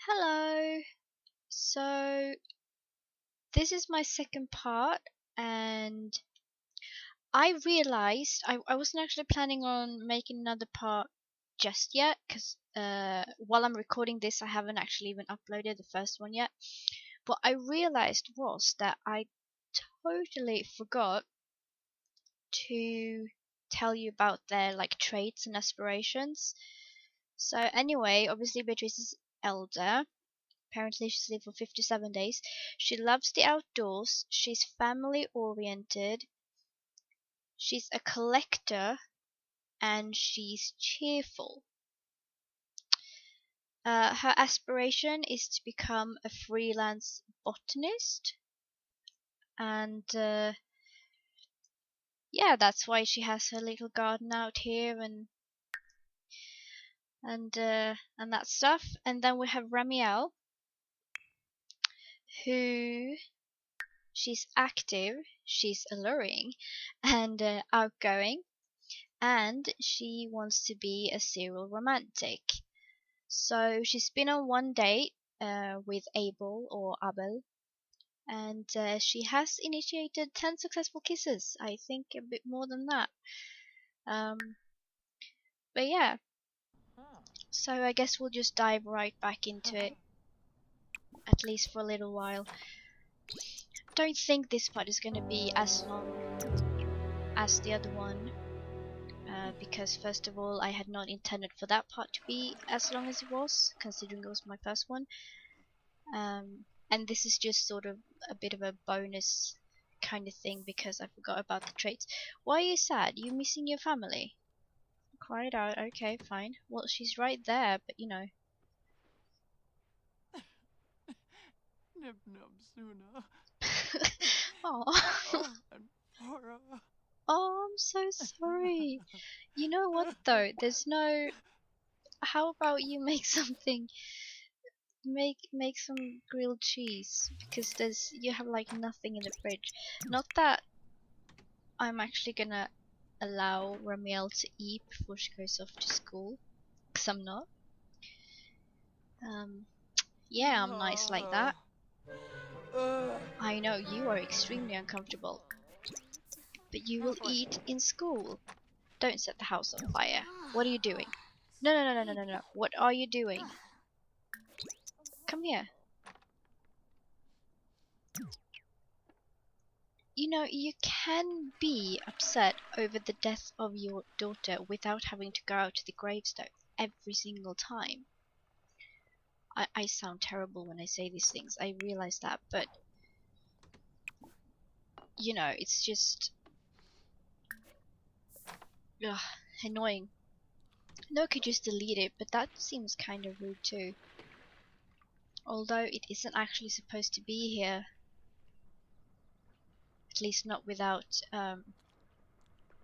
Hello. So this is my second part, and I realized I wasn't actually planning on making another part just yet because while I'm recording this I haven't actually even uploaded the first one yet. What I realized was that I totally forgot to tell you about their traits and aspirations. So anyway, obviously Beatrice is elder. Apparently she's lived for 57 days. She loves the outdoors. She's family oriented. She's a collector and she's cheerful. Her aspiration is to become a freelance botanist, and yeah, that's why she has her little garden out here and that stuff. And then we have Ramielle, who she's active, she's alluring, and outgoing, and she wants to be a serial romantic. So she's been on one date with Abel, and she has initiated 10 successful kisses. I think a bit more than that. Um, but yeah, so I guess we'll just dive right back into it, at least for a little while. Don't think this part is going to be as long as the other one. Because first of all, I had not intended for that part to be as long as it was, considering it was my first one. And this is just sort of a bit of a bonus kind of thing because I forgot about the traits. Why are you sad? You missing your family? Cried out. Okay, fine. Well, she's right there, but you know. Nib nub suna. Oh, And para. oh, I'm so sorry. You know what though? There's no. How about you make something? Make some grilled cheese because there's you have like nothing in the fridge. Not that I'm actually gonna allow Ramielle to eat before she goes off to school, because I'm not. Um, yeah, I'm nice like that. I know you are extremely uncomfortable, but you will eat in school. Don't set the house on fire. What are you doing? No, no, no, no, no, no, no. What are you doing? Come here. You know, you can be upset over the death of your daughter without having to go out to the gravestone every single time. I sound terrible when I say these things, I realize that, but you know, it's just ugh, annoying. No, I could just delete it, but that seems kind of rude too. Although it isn't actually supposed to be here, at least not without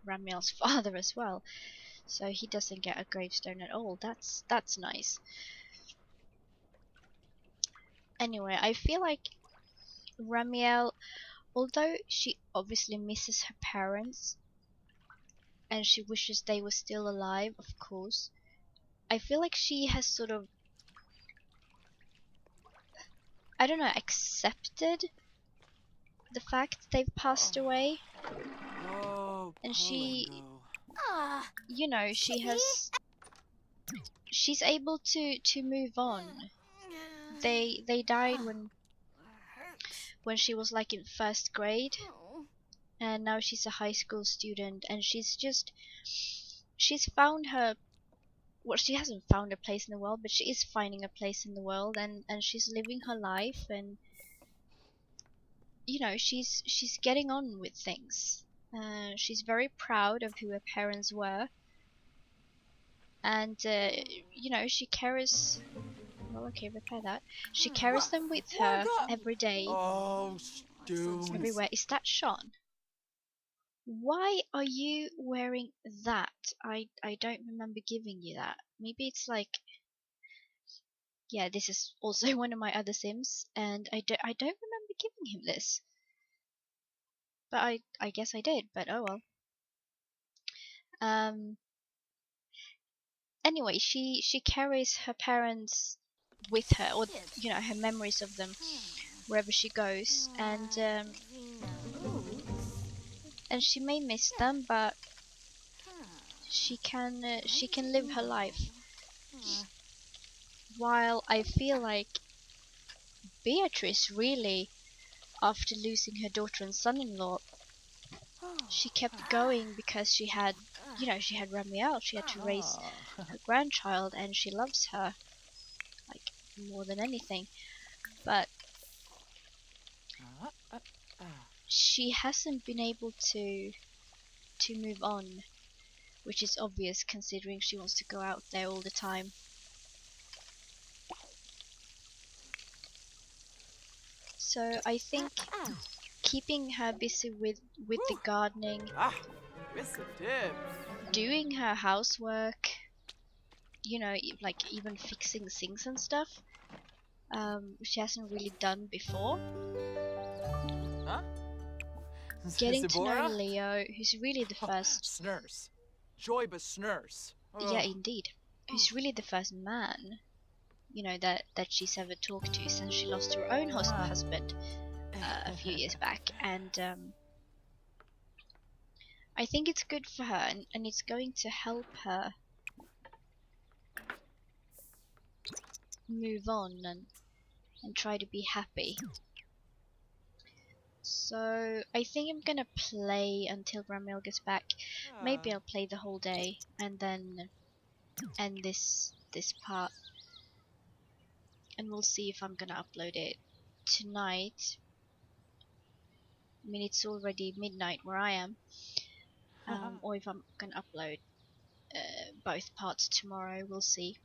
Ramiel's father as well. So he doesn't get a gravestone at all. That's nice. Anyway, I feel like Ramielle, although she obviously misses her parents and she wishes they were still alive, of course, I feel like she has sort of, I don't know, accepted the fact they've passed away, Oh, and she, Polingo. you know, she's able to move on. They died when she was like in first grade, and now she's a high school student, and she's found her, well, she hasn't found a place in the world, but she is finding a place in the world, and she's living her life, and you know, she's getting on with things. She's very proud of who her parents were, and you know, she carries, well, okay, repair that, she carries them with her every day, Oh, Stoons. everywhere. Is that Sean? Why are you wearing that? I don't remember giving you that. Maybe it's like, yeah, this is also one of my other Sims, and I don't remember giving him this. But I guess I did, but oh well. Um anyway, she carries her parents with her, or her memories of them wherever she goes, and she may miss them, but she can live her life. While I feel like Beatrice really, after losing her daughter and son-in-law, she kept going because she had Ramielle. She had to raise her grandchild, and she loves her like more than anything. But she hasn't been able to move on, which is obvious considering she wants to go out there all the time. So I think keeping her busy with the gardening, doing her housework, like even fixing things and stuff, she hasn't really done before. Getting to know Leo, who's really the first. Snurse. Joyba snurse. Yeah, indeed. Who's really the first man, that she's ever talked to since she lost her own husband a few years back. And I think it's good for her, and it's going to help her move on and try to be happy. So I think I'm gonna play until Ramielle gets back. Maybe I'll play the whole day and then end this part, and we'll see if I'm gonna upload it tonight. I mean, it's already midnight where I am, or if I'm gonna upload both parts tomorrow. We'll see.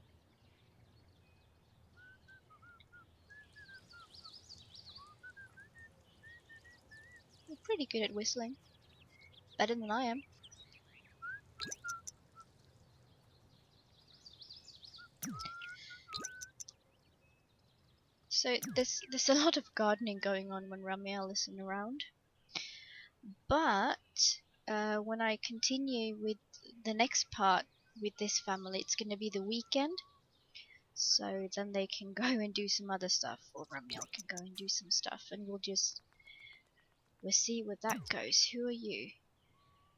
You're pretty good at whistling, better than I am. So there's a lot of gardening going on when Ramielle isn't around. But when I continue with the next part with this family, it's gonna be the weekend. So then they can go and do some other stuff, or Ramielle can go and do some stuff, and we'll see where that goes. Who are you?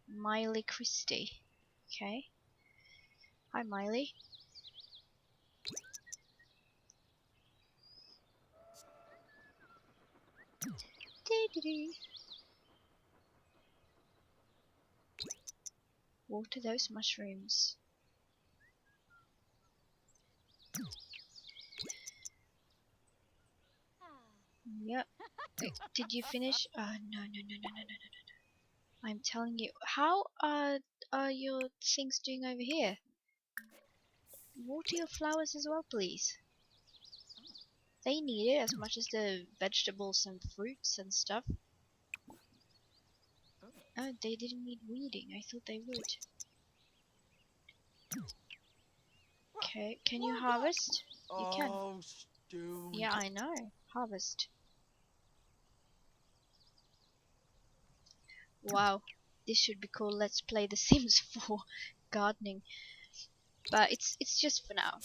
Miley Christie. Okay. Hi, Miley. Water those mushrooms. Yep. Did you finish? Oh, no. I'm telling you. How are your things doing over here? Water your flowers as well, please. They need it as much as the vegetables and fruits and stuff. Oh, they didn't need weeding. I thought they would. Okay, can you harvest? You can. Yeah, I know. Harvest. Wow, this should be cool. Let's play The Sims 4 gardening. But it's just for now.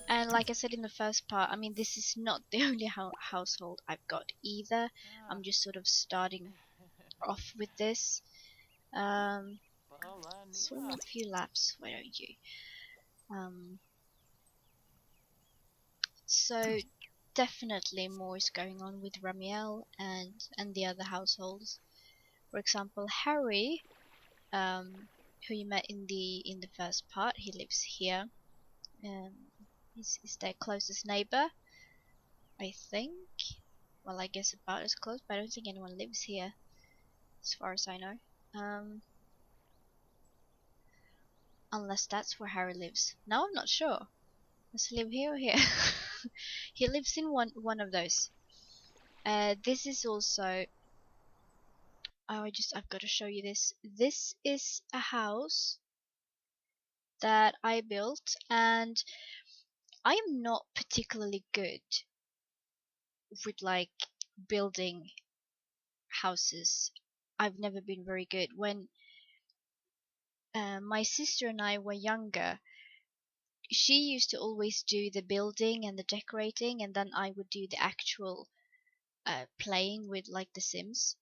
And like I said in the first part, I mean, this is not the only household I've got either. I'm just sort of starting off with this. Swim a few laps, why don't you? So definitely more is going on with Ramielle and the other households. For example, Harry, who you met in the first part, he lives here. He's their closest neighbor, I think. Well, I guess about as close, but I don't think anyone lives here, as far as I know. Unless that's where Harry lives. No, I'm not sure. Does he live here or here? He lives in one of those. This is also. Oh, I've got to show you this. This is a house that I built, and I am not particularly good with like building houses. I've never been very good. When my sister and I were younger, she used to always do the building and the decorating, and then I would do the actual playing with like the Sims.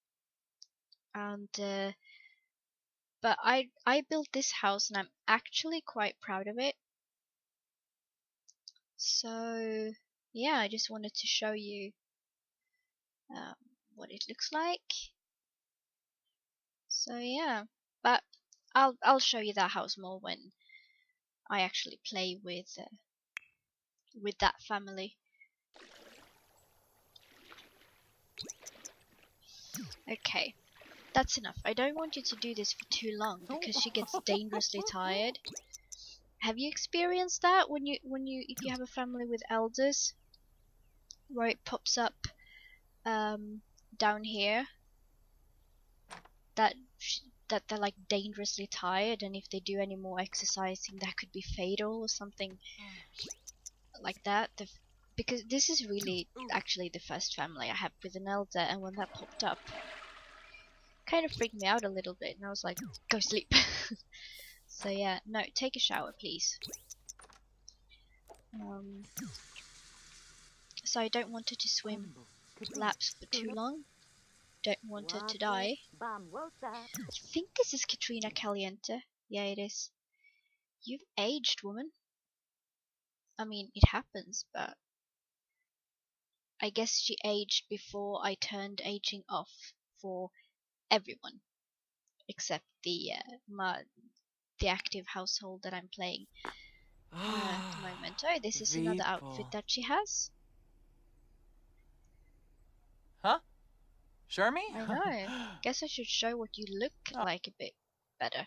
And but I built this house and I'm actually quite proud of it. So yeah, I just wanted to show you um, what it looks like. So yeah, but I'll show you that house more when I actually play with that family. Okay, that's enough. I don't want you to do this for too long because she gets dangerously tired. Have you experienced that when if you have a family with elders, where it pops up down here that that they're like dangerously tired, and if they do any more exercising, that could be fatal or something like that. Because this is really actually the first family I have with an elder, and when that popped up, kind of freaked me out a little bit, and I was like, go sleep. So yeah, no, take a shower, please. So I don't want her to swim laps for too long. Don't want her to die. I think this is Katrina Caliente. Yeah, it is. You've aged, woman. I mean, it happens, but I guess she aged before I turned aging off for everyone except the the active household that I'm playing at the moment. Oh, this is another outfit that she has. Huh? Shermie? I know. Guess I should show what you look like a bit better.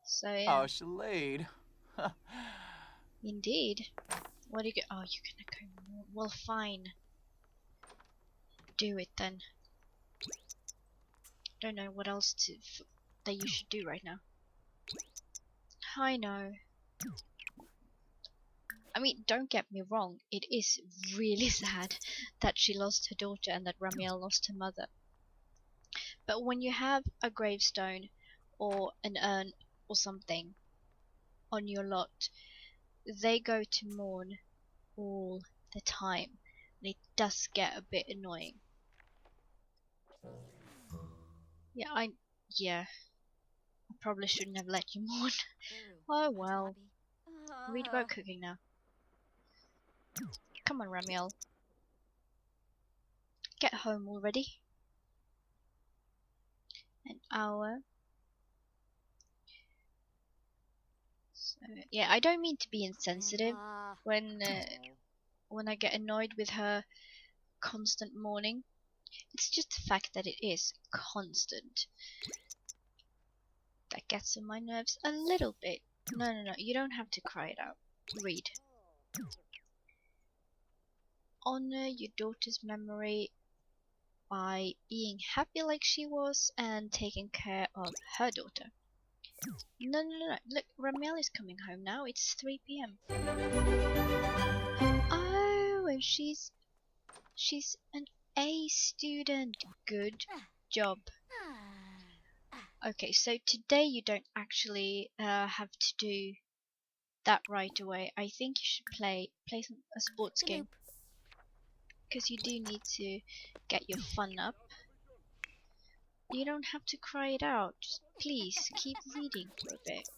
So yeah. Oh, Shalade. Indeed. What do you get? Oh, you're gonna go more. Well, fine. Do it then. Don't know what else that you should do right now. I know. I mean, don't get me wrong. It is really sad that she lost her daughter and that Ramielle lost her mother. But when you have a gravestone or an urn or something on your lot, they go to mourn all the time. And it does get a bit annoying. Yeah, I probably shouldn't have let you mourn. Oh well. Read about cooking now. Come on, Ramielle. Get home already. An hour. So, yeah, I don't mean to be insensitive when I get annoyed with her constant mourning. It's just the fact that it is constant that gets on my nerves a little bit. No, you don't have to cry it out. Read. Honor your daughter's memory by being happy like she was and taking care of her daughter. No. Look, Ramielle is coming home now. It's 3 p.m. Oh, and she's an A student. Good job. Okay, so today you don't actually have to do that right away. I think you should play a sports game, because you do need to get your fun up. You don't have to cry it out. Just please keep reading for a bit.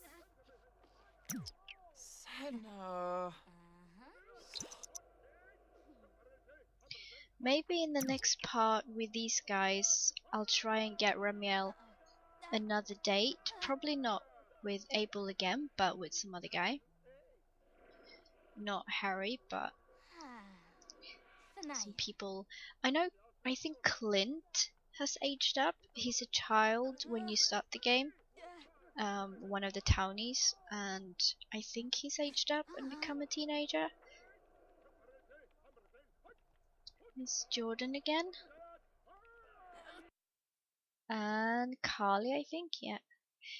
Senna. Maybe in the next part with these guys, I'll try and get Ramielle another date. Probably not with Abel again, but with some other guy. Not Harry, but some people. I think Clint has aged up. He's a child when you start the game. One of the townies, and I think he's aged up and become a teenager. It's Jordan again. And Carly, I think, yeah.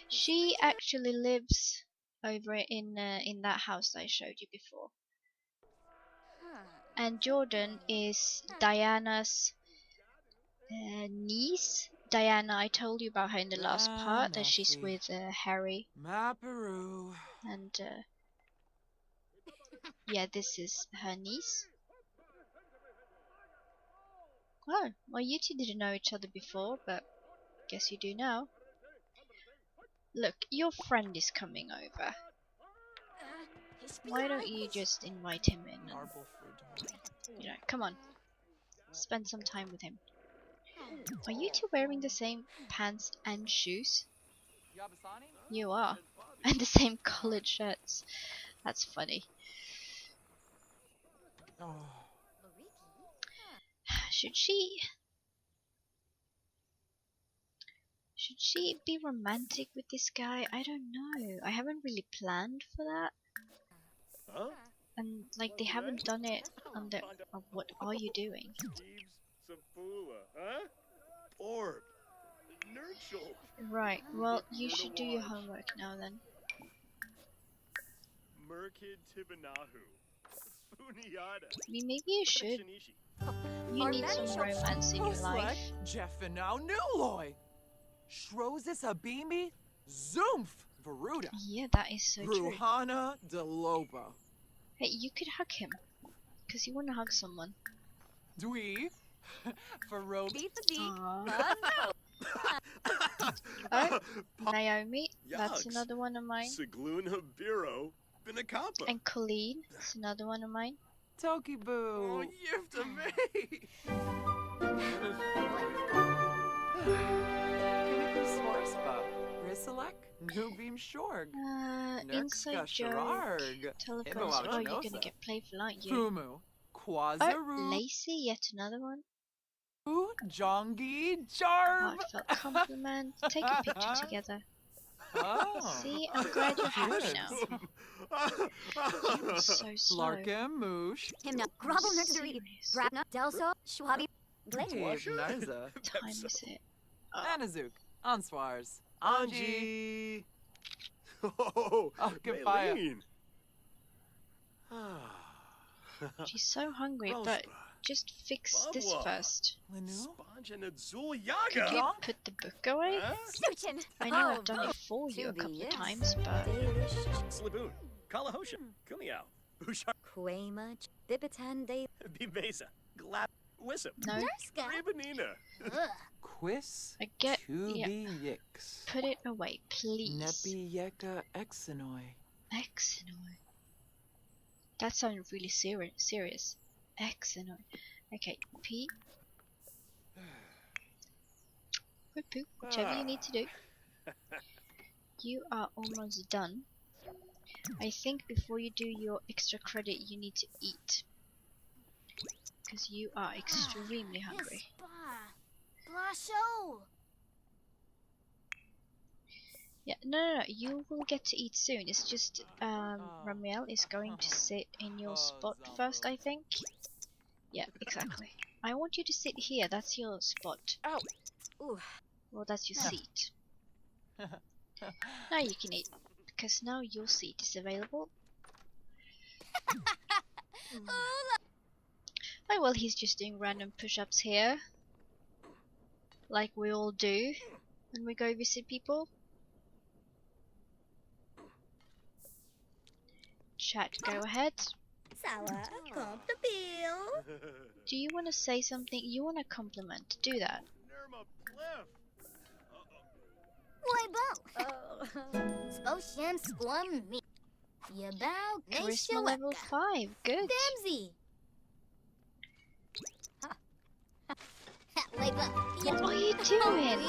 She actually lives over in that house that I showed you before. And Jordan is Diana's niece. Diana, I told you about her in the last part, that she's with Harry. Maparoo. And Yeah, this is her niece. Oh, well, you two didn't know each other before, but guess you do now. Look, your friend is coming over. Why don't you just invite him in and, you know, come on, spend some time with him. Are you two wearing the same pants and shoes? You are. And the same collared shirts. That's funny. Oh. Should she be romantic with this guy? I don't know. I haven't really planned for that. Huh? And like they haven't done it on the what are you doing? Sapula, huh? Orb. Nurchel. Right, well you should do your homework now then. Merkid Tibanahu. Funiata. I mean maybe you should. You need some romance in your life. Jeffinow Nuloy. Shrozis Abimi. Zoomf. Veruda. Yeah, that is so true. Ruhana Deloba. Hey, you could hug him. Because you want to hug someone. Dweeb. Farobi. Aww. Oh, Naomi. That's Yucks. another one of mine. Sigloon Habiro. Binakapa. And Colleen. That's another one of mine. Toki Boo. Oh, yift to me. Risalek. Nubim Shorg. Inside joke. Shararg. Telephone. Oh, you're gonna get playful, aren't you? Fumu. Oh, Quazaru. Lacey, yet another one. Jongi Jarb. Heartfelt compliment. Take a picture together. Oh. See, I'm glad you're happy Good. now. You were so slow. Larkin Moosh. Himna I'm Grubble Nursery. serious. Bratna Delso Schwabi Glitch. Dave Narza. Time is it? Oh, Anazuk. Answars. Anji. Oh, Oh, goodbye. Maylene. she's so hungry, but just fix this Bubba. first. Linu. Sponge and Azul Could Yaga. you put the book away? Huh? Suchin. I know I've done it for you a couple of times, but Sliboon. Kalahosha. Kumiao. Bushar. Quema Dipitan de Bibesa. Glap. Wissip. no. Nurska. Rabanina. Quiz. I get. Yeah, Tubi Yix. put it away, please. Nepi Yeka Exenoi. Excellent. That sounded really serious. Excellent. Okay, Pete. Or Poo, whichever you need to do. You are almost done. I think before you do your extra credit, you need to eat. Because you are extremely hungry. Blasho. Yeah, no, you will get to eat soon. It's just, Ramielle is going to sit in your spot first, I think. Yeah, exactly. I want you to sit here, that's your spot. Ow. Ooh. Well, that's your seat. Now you can eat, because now your seat is available. Oh well, he's just doing random push-ups here. Like we all do when we go visit people. Chat, go ahead. Sour. Comp the bill. Do you want to say something? You want a compliment? Do that. Nerma Pliff. Boy, bo. Sposham squam me. Yabao. Charisma level 5. Good. Damsy. Labor. What are you doing?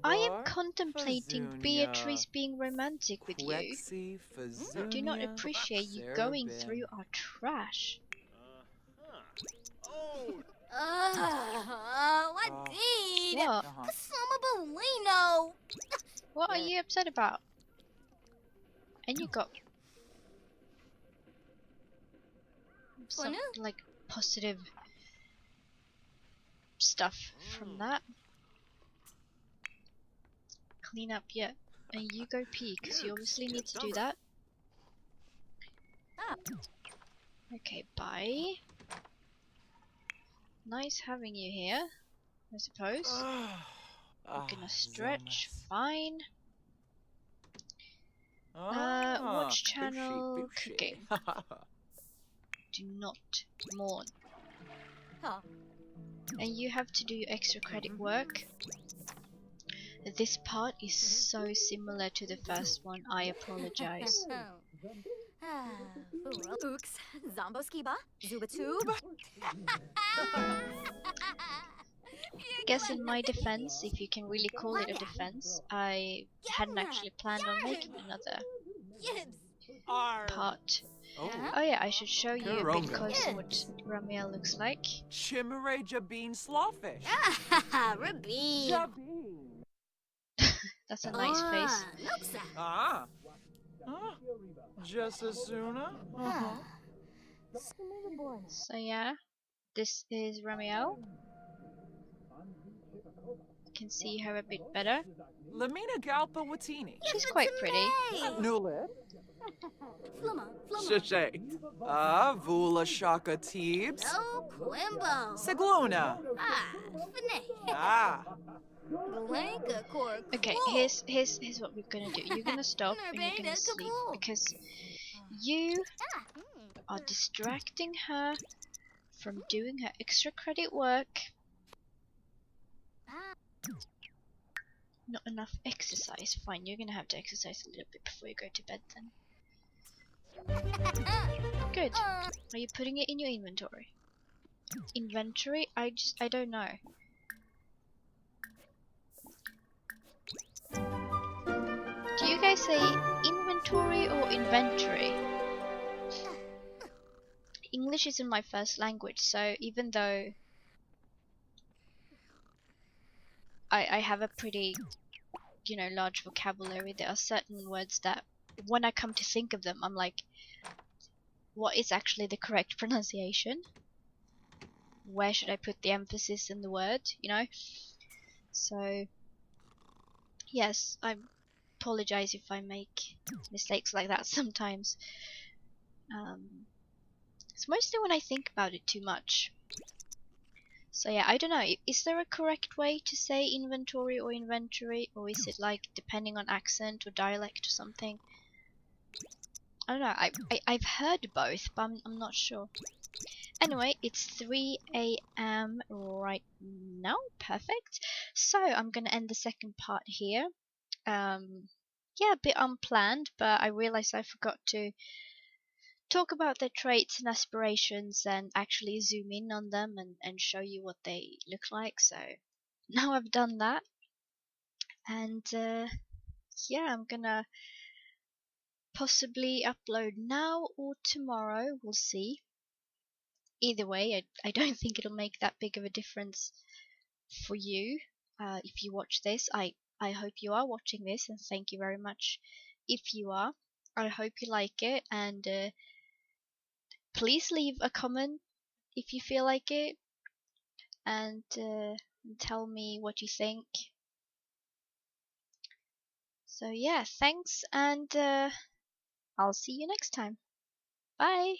I am contemplating Beatrice being romantic with you. I do not appreciate you going through our trash. Oh, What did? What? Kasama What are you upset about? And you got some like positive stuff from that. Clean up, yeah. And you go pee, because you obviously need to do that. Okay, bye. Nice having you here, I suppose. We're gonna stretch, fine. Watch Bushy, channel bushy. cooking. Do not mourn. Huh. And you have to do extra credit work. This part is so similar to the first one. I apologize. Ooks, Zombo Skiba, Zubatube. I guess in my defense, if you can really call it a defense, I hadn't actually planned on making another part. Oh, Oh yeah, I should show you a bit Karonga. closer what Ramielle looks like. Chimere Jabeen Slawfish. Rabin. Jabeen. That's a nice face. Ah. Huh? Just as sooner? Uh-huh. So yeah, this is Ramielle. You can see her a bit better. Lamina Galpa Watini. She's quite pretty. Nulit. Flumma, Shishay. Vula Shaka Teebs. No Quimbo. Sigluna. Finay. Ah. Blanca Cork. Okay, here's what we're gonna do. You're gonna stop and you're gonna sleep because you are distracting her from doing her extra credit work. Not enough exercise. Fine, you're gonna have to exercise a little bit before you go to bed then. Good. Are you putting it in your inventory? Inventory? I don't know. Do you guys say inventory or inventory? English isn't my first language, so even though I have a pretty, large vocabulary, there are certain words that when I come to think of them, I'm like, what is actually the correct pronunciation? Where should I put the emphasis in the word, So, yes, I apologize if I make mistakes like that sometimes. It's mostly when I think about it too much. So yeah, I don't know. Is there a correct way to say inventory or inventory? Or is it like depending on accent or dialect or something? I don't know. I've heard both, but I'm not sure. Anyway, it's 3 a.m. right now. Perfect. So I'm gonna end the second part here. Yeah, a bit unplanned, but I realized I forgot to talk about their traits and aspirations and actually zoom in on them and show you what they look like. So now I've done that, and yeah, I'm gonna possibly upload now or tomorrow. We'll see. Either way, I don't think it'll make that big of a difference for you if you watch this. I hope you are watching this, and thank you very much if you are. I hope you like it, and please leave a comment if you feel like it, and tell me what you think. So yeah, thanks, and I'll see you next time. Bye!